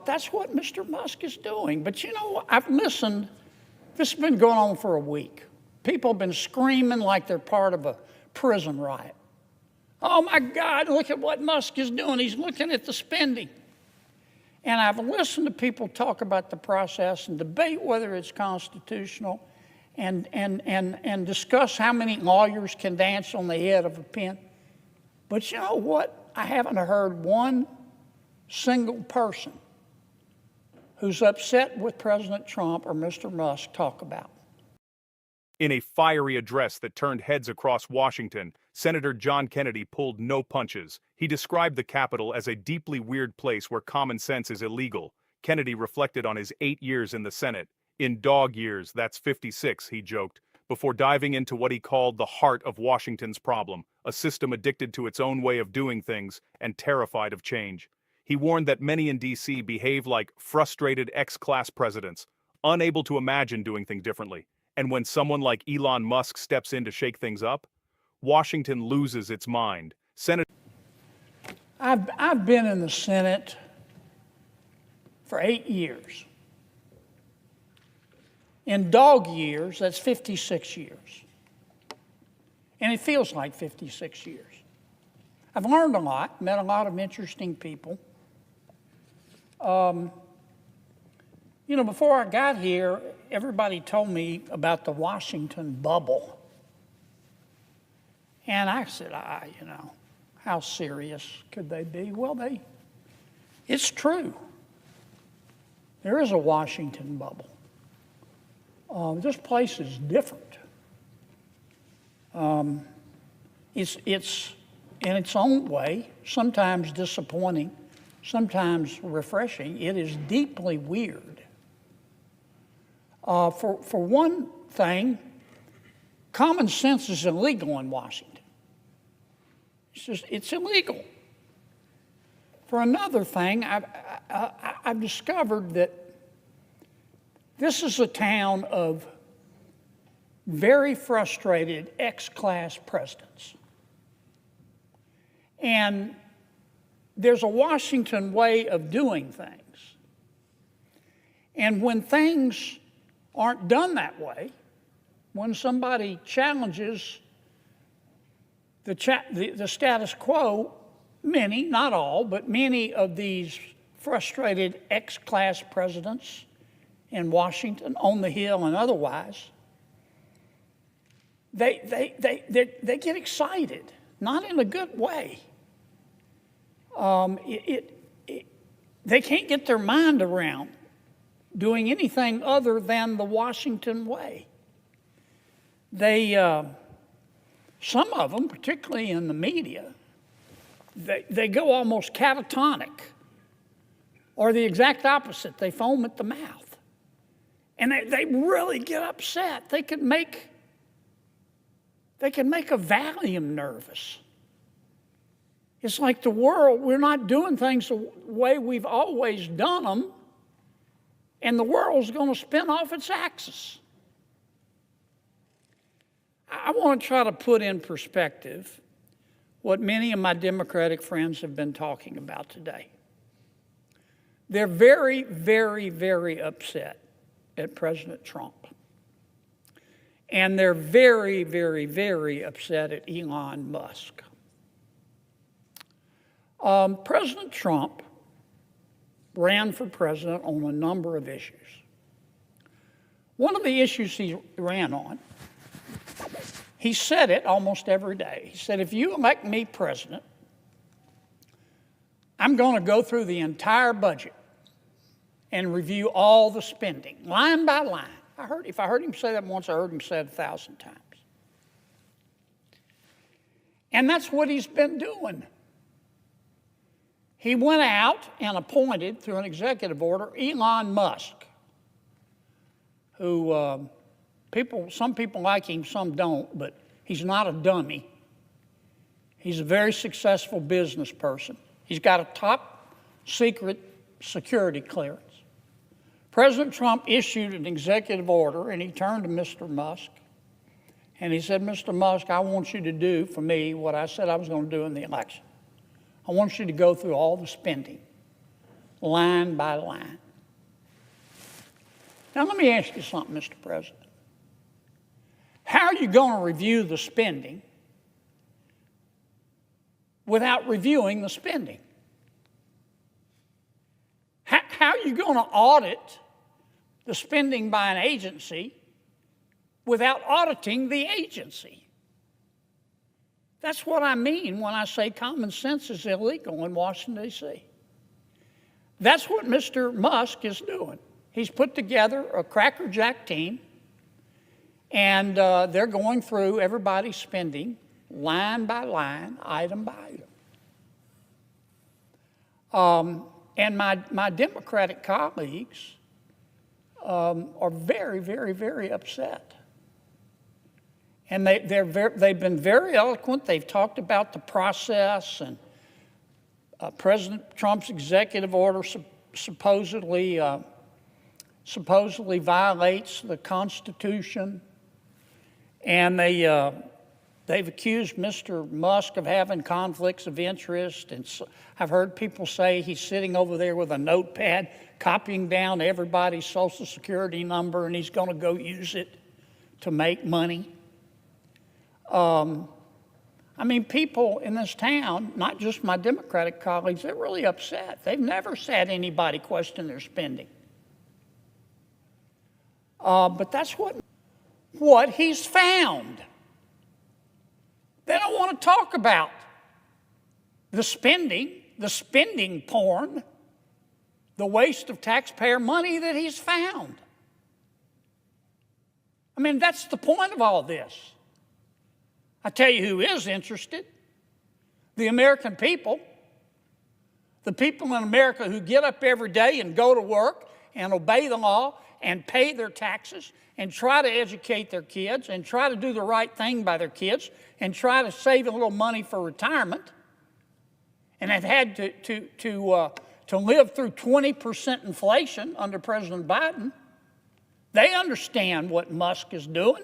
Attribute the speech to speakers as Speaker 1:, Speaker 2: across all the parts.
Speaker 1: That's what Mr. Musk is doing. But you know, I've listened. This has been going on for a week. People have been screaming like they're part of a prison riot. Oh my God, look at what Musk is doing. He's looking at the spending. And I've listened to people talk about the process and debate whether it's constitutional and discuss how many lawyers can dance on the head of a pin. But you know what? I haven't heard one single person who's upset with President Trump or Mr. Musk talk about.
Speaker 2: In a fiery address that turned heads across Washington, Senator John Kennedy pulled no punches. He described the Capitol as a deeply weird place where common sense is illegal. Kennedy reflected on his 8 years in the Senate. In dog years, that's 56, he joked, before diving into what he called the heart of Washington's problem, a system addicted to its own way of doing things and terrified of change. He warned that many in D.C. behave like frustrated X-class presidents, unable to imagine doing things differently. And when someone like Elon Musk steps in to shake things up, Washington loses its mind.
Speaker 1: I've been in the Senate for 8 years. In dog years, that's 56 years. And it feels like 56 years. I've learned a lot, met a lot of interesting people. You know, before I got here, everybody told me about the Washington bubble. And I said, you know, how serious could they be? Well, it's true. There is a Washington bubble. This place is different. It's in its own way, sometimes disappointing, sometimes refreshing. It is deeply weird. For one thing, common sense is illegal in Washington. It's illegal. For another thing, I've discovered that this is a town of very frustrated X-class presidents. And there's a Washington way of doing things. And when things aren't done that way, when somebody challenges the status quo, many, not all, but many of these frustrated X-class presidents in Washington, on the Hill and otherwise, they get excited, not in a good way. They can't get their mind around doing anything other than the Washington way. Some of them, particularly in the media, they go almost catatonic, or the exact opposite. They foam at the mouth. And they really get upset. They can make a Valium nervous. It's like the world, we're not doing things the way we've always done them, and the world's going to spin off its axis. I want to try to put in perspective what many of my Democratic friends have been talking about today. They're very, very, very upset at President Trump. And they're very, very, very upset at Elon Musk. President Trump ran for president on a number of issues. One of the issues he ran on, he said it almost every day. He said, if you elect me president, I'm going to go through the entire budget and review all the spending, line by line. If I heard him say that once, I heard him say it 1,000 times. And that's what he's been doing. He went out and appointed, through an executive order, Elon Musk, who some people like him, some don't, but he's not a dummy. He's a very successful business person. He's got a top secret security clearance. President Trump issued an executive order, and he turned to Mr. Musk, and he said, Mr. Musk, I want you to do for me what I said I was going to do in the election. I want you to go through all the spending, line by line. Now, let me ask you something, Mr. President. How are you going to review the spending without reviewing the spending? How are you going to audit the spending by an agency without auditing the agency? That's what I mean when I say common sense is illegal in Washington, D.C. That's what Mr. Musk is doing. He's put together a crackerjack team, and they're going through everybody's spending line by line, item by item. And my Democratic colleagues are very, very, very upset. And they've been very eloquent. They've talked about the process, and President Trump's executive order supposedly violates the Constitution. And they've accused Mr. Musk of having conflicts of interest. And so I've heard people say he's sitting over there with a notepad, copying down everybody's Social Security number, and he's going to go use it to make money. I mean, people in this town, not just my Democratic colleagues, they're really upset. They've never had anybody question their spending. But that's what he's found. They don't want to talk about the spending porn, the waste of taxpayer money that he's found. I mean, that's the point of all this. I tell you who is interested: the American people. The people in America who get up every day and go to work and obey the law and pay their taxes and try to educate their kids and try to do the right thing by their kids and try to save a little money for retirement, and have had to live through 20% inflation under President Biden. They understand what Musk is doing.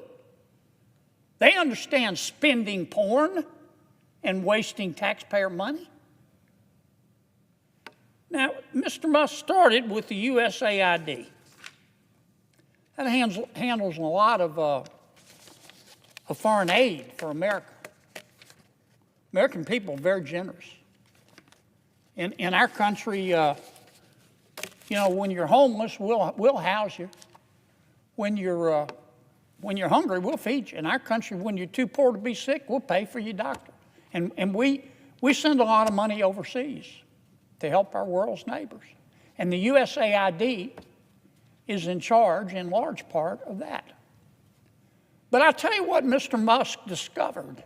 Speaker 1: They understand spending porn and wasting taxpayer money. Now, Mr. Musk started with the USAID. That handles a lot of foreign aid for America. American people are very generous. In our country, when you're homeless, we'll house you. When you're hungry, we'll feed you. In our country, when you're too poor to be sick, we'll pay for your doctor. And we send a lot of money overseas to help our world's neighbors. And the USAID is in charge, in large part, of that. But I'll tell you what Mr. Musk discovered.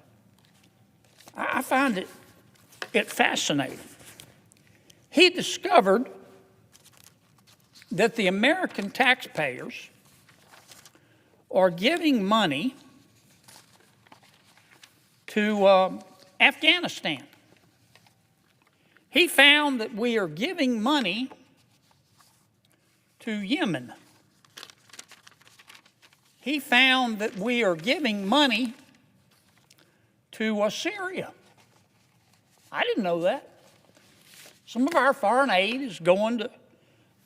Speaker 1: I find it fascinating. He discovered that the American taxpayers are giving money to Afghanistan. He found that we are giving money to Yemen. He found that we are giving money to Syria. I didn't know that. Some of our foreign aid is going to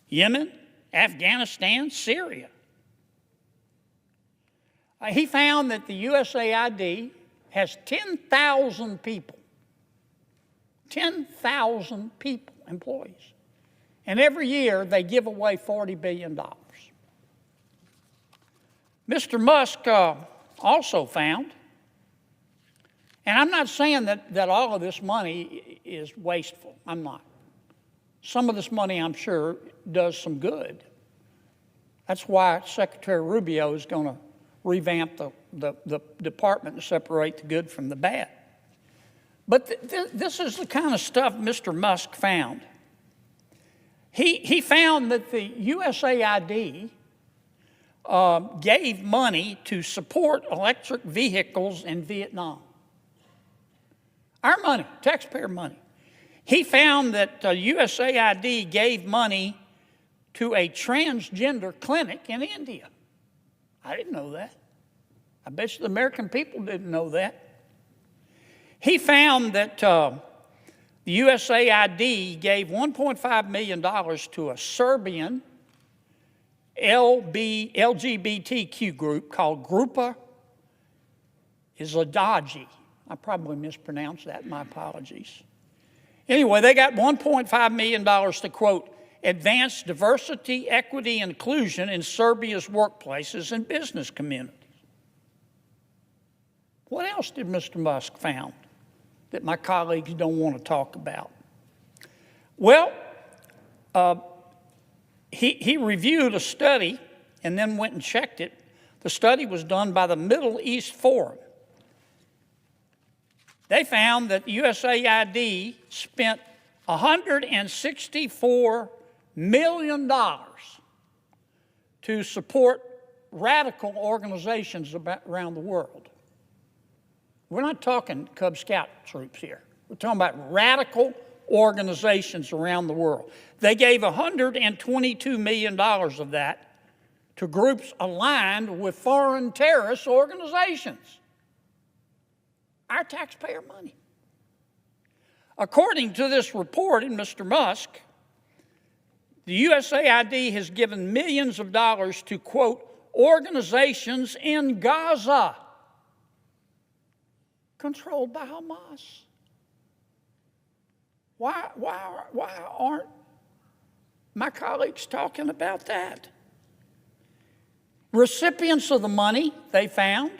Speaker 1: Yemen, Afghanistan, Syria. He found that the USAID has 10,000 people, 10,000 people, employees. And every year they give away $40 billion. Mr. Musk also found, and I'm not saying that all of this money is wasteful. I'm not. Some of this money, I'm sure, does some good. That's why Secretary Rubio is going to revamp the department to separate the good from the bad. But this is the kind of stuff Mr. Musk found. He found that the USAID gave money to support electric vehicles in Vietnam. Our money, taxpayer money. He found that USAID gave money to a transgender clinic in India. I didn't know that. I bet you the American people didn't know that. He found that The USAID gave $1.5 million to a Serbian LGBTQ group called Grupa Izladaji. I probably mispronounced that, my apologies. Anyway, they got $1.5 million to, quote, advance diversity, equity, and inclusion in Serbia's workplaces and business communities. What else did Mr. Musk found that my colleagues don't want to talk about? Well, he reviewed a study and then went and checked it. The study was done by the Middle East Forum. They found that USAID spent $164 million to support radical organizations around the world. We're not talking Cub Scout troops here. We're talking about radical organizations around the world. They gave $122 million of that to groups aligned with foreign terrorist organizations. Our taxpayer money. According to this report in Mr. Musk, the USAID has given millions of dollars to, quote, organizations in Gaza, controlled by Hamas. Why aren't my colleagues talking about that? Recipients of the money, they found,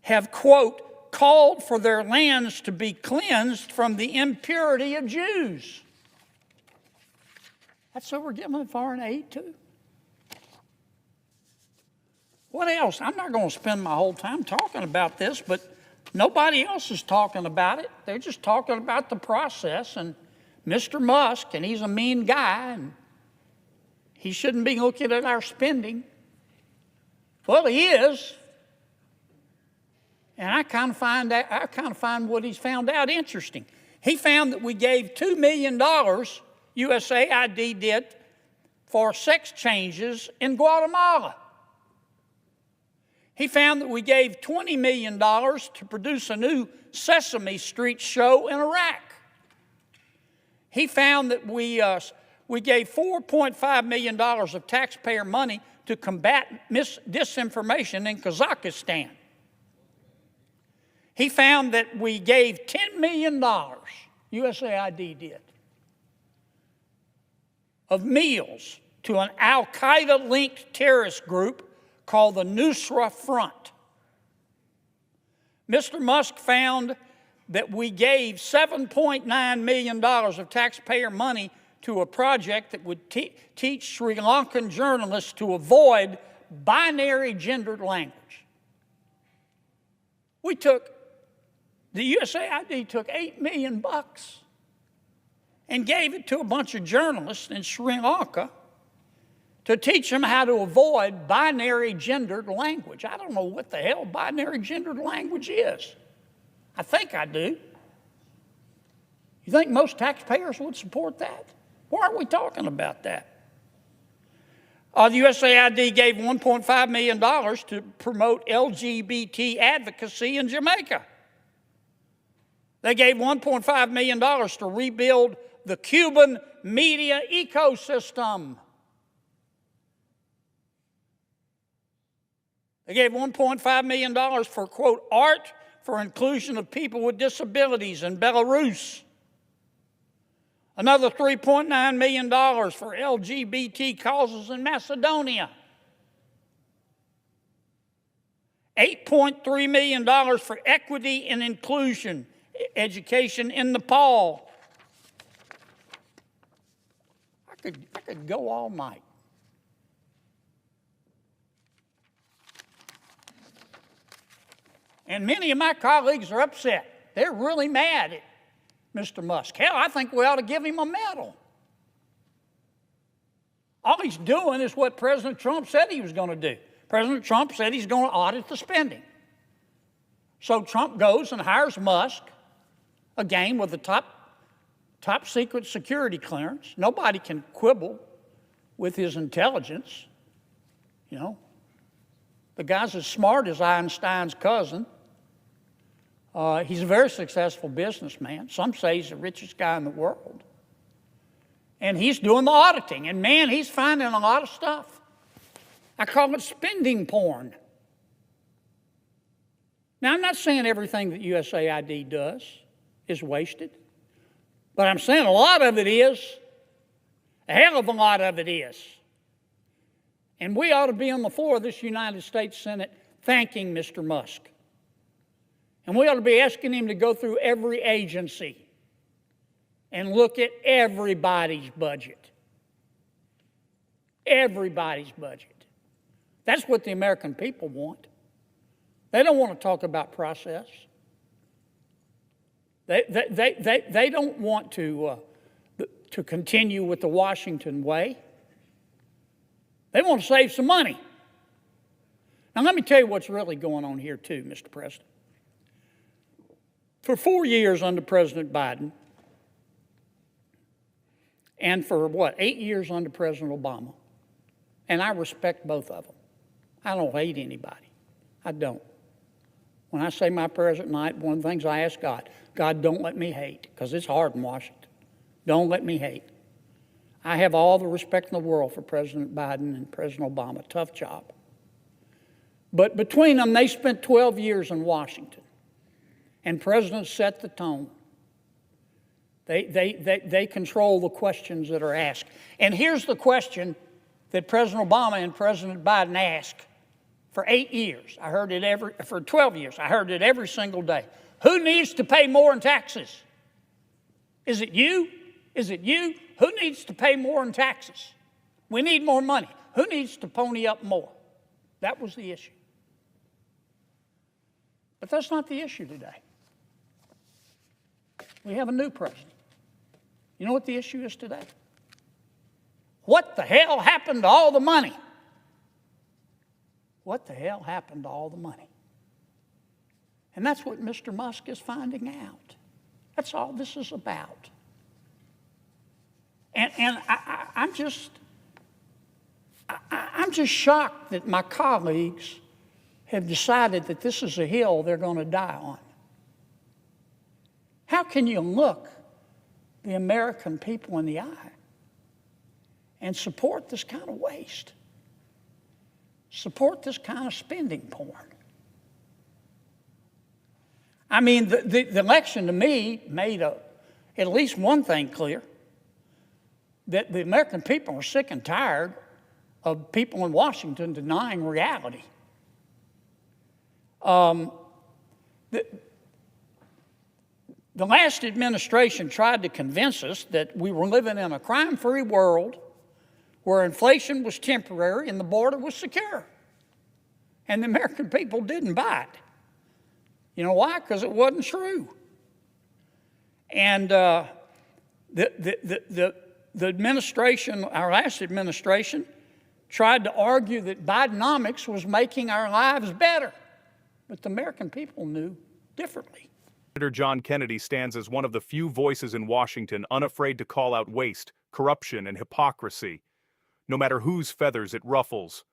Speaker 1: have, quote, called for their lands to be cleansed from the impurity of Jews. That's what we're giving foreign aid to. What else? I'm not going to spend my whole time talking about this, but nobody else is talking about it. They're just talking about the process and Mr. Musk, and he's a mean guy, and he shouldn't be looking at our spending. Well, he is. And I kind of find what he's found out interesting. He found that we gave $2 million, USAID did, for sex changes in Guatemala. He found that we gave $20 million to produce a new Sesame Street show in Iraq. He found that we gave $4.5 million of taxpayer money to combat disinformation in Kazakhstan. He found that we gave $10 million, USAID did, of meals to an al-Qaeda-linked terrorist group called the Nusra Front. Mr. Musk found that we gave $7.9 million of taxpayer money to a project that would teach Sri Lankan journalists to avoid binary gendered language. The USAID took $8 million and gave it to a bunch of journalists in Sri Lanka to teach them how to avoid binary gendered language. I don't know what the hell binary gendered language is. I think I do. You think most taxpayers would support that? Why aren't we talking about that? The USAID gave $1.5 million to promote LGBT advocacy in Jamaica. They gave $1.5 million to rebuild the Cuban media ecosystem. They gave $1.5 million for, quote, art for inclusion of people with disabilities in Belarus. Another $3.9 million for LGBT causes in Macedonia. $8.3 million for equity and inclusion education in Nepal. I could go all night. And many of my colleagues are upset. They're really mad at Mr. Musk. Hell, I think we ought to give him a medal. All he's doing is what President Trump said he was going to do. President Trump said he's going to audit the spending. So Trump goes and hires Musk, again with the top secret security clearance. Nobody can quibble with his intelligence. You know, the guy's as smart as Einstein's cousin. He's a very successful businessman. Some say he's the richest guy in the world. And he's doing the auditing. And man, he's finding a lot of stuff. I call it spending porn. Now, I'm not saying everything that USAID does is wasted. But I'm saying a lot of it is. A hell of a lot of it is. And we ought to be on the floor of this United States Senate thanking Mr. Musk. And we ought to be asking him to go through every agency and look at everybody's budget. Everybody's budget. That's what the American people want. They don't want to talk about process. They don't want to continue with the Washington way. They want to save some money. Now, let me tell you what's really going on here, too, Mr. President. For 4 years under President Biden, and for 8 years under President Obama, and I respect both of them. I don't hate anybody. I don't. When I say my prayers at night, one of the things I ask God, God, don't let me hate, because it's hard in Washington. Don't let me hate. I have all the respect in the world for President Biden and President Obama. Tough job. But between them, they spent 12 years in Washington. And presidents set the tone. They control the questions that are asked. And here's the question that President Obama and President Biden asked for 8 years. I heard it for 12 years. I heard it every single day. Who needs to pay more in taxes? Is it you? Is it you? Who needs to pay more in taxes? We need more money. Who needs to pony up more? That was the issue. But that's not the issue today. We have a new president. You know what the issue is today? What the hell happened to all the money? What the hell happened to all the money? And that's what Mr. Musk is finding out. That's all this is about. And I'm just shocked that my colleagues have decided that this is a hill they're going to die on. How can you look the American people in the eye and support this kind of waste? Support this kind of spending porn? I mean, the election to me made at least one thing clear, that the American people are sick and tired of people in Washington denying reality. The last administration tried to convince us that we were living in a crime-free world where inflation was temporary and the border was secure. And the American people didn't buy it. You know why? Because it wasn't true. And the administration, our last administration, tried to argue that Bidenomics was making our lives better. But the American people knew differently.
Speaker 2: Senator John Kennedy stands as one of the few voices in Washington unafraid to call out waste, corruption, and hypocrisy, no matter whose feathers it ruffles.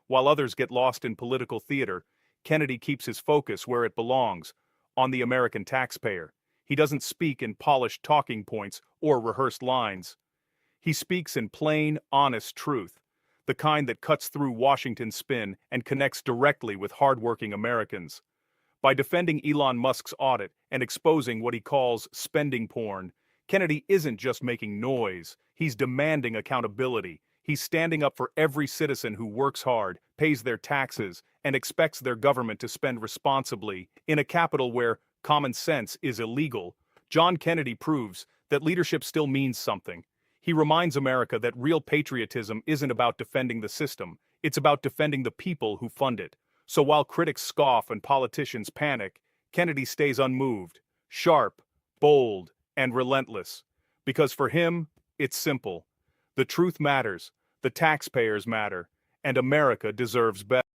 Speaker 2: While others get lost in political theater, Kennedy keeps his focus where it belongs, on the American taxpayer. He doesn't speak in polished talking points or rehearsed lines. He speaks in plain, honest truth, the kind that cuts through Washington's spin and connects directly with hardworking Americans. By defending Elon Musk's audit and exposing what he calls spending porn, Kennedy isn't just making noise, he's demanding accountability. He's standing up for every citizen who works hard, pays their taxes, and expects their government to spend responsibly. In a capital where common sense is illegal, John Kennedy proves that leadership still means something. He reminds America that real patriotism isn't about defending the system, it's about defending the people who fund it. So while critics scoff and politicians panic, Kennedy stays unmoved, sharp, bold, and relentless. Because for him, it's simple. The truth matters, the taxpayers matter, and America deserves better.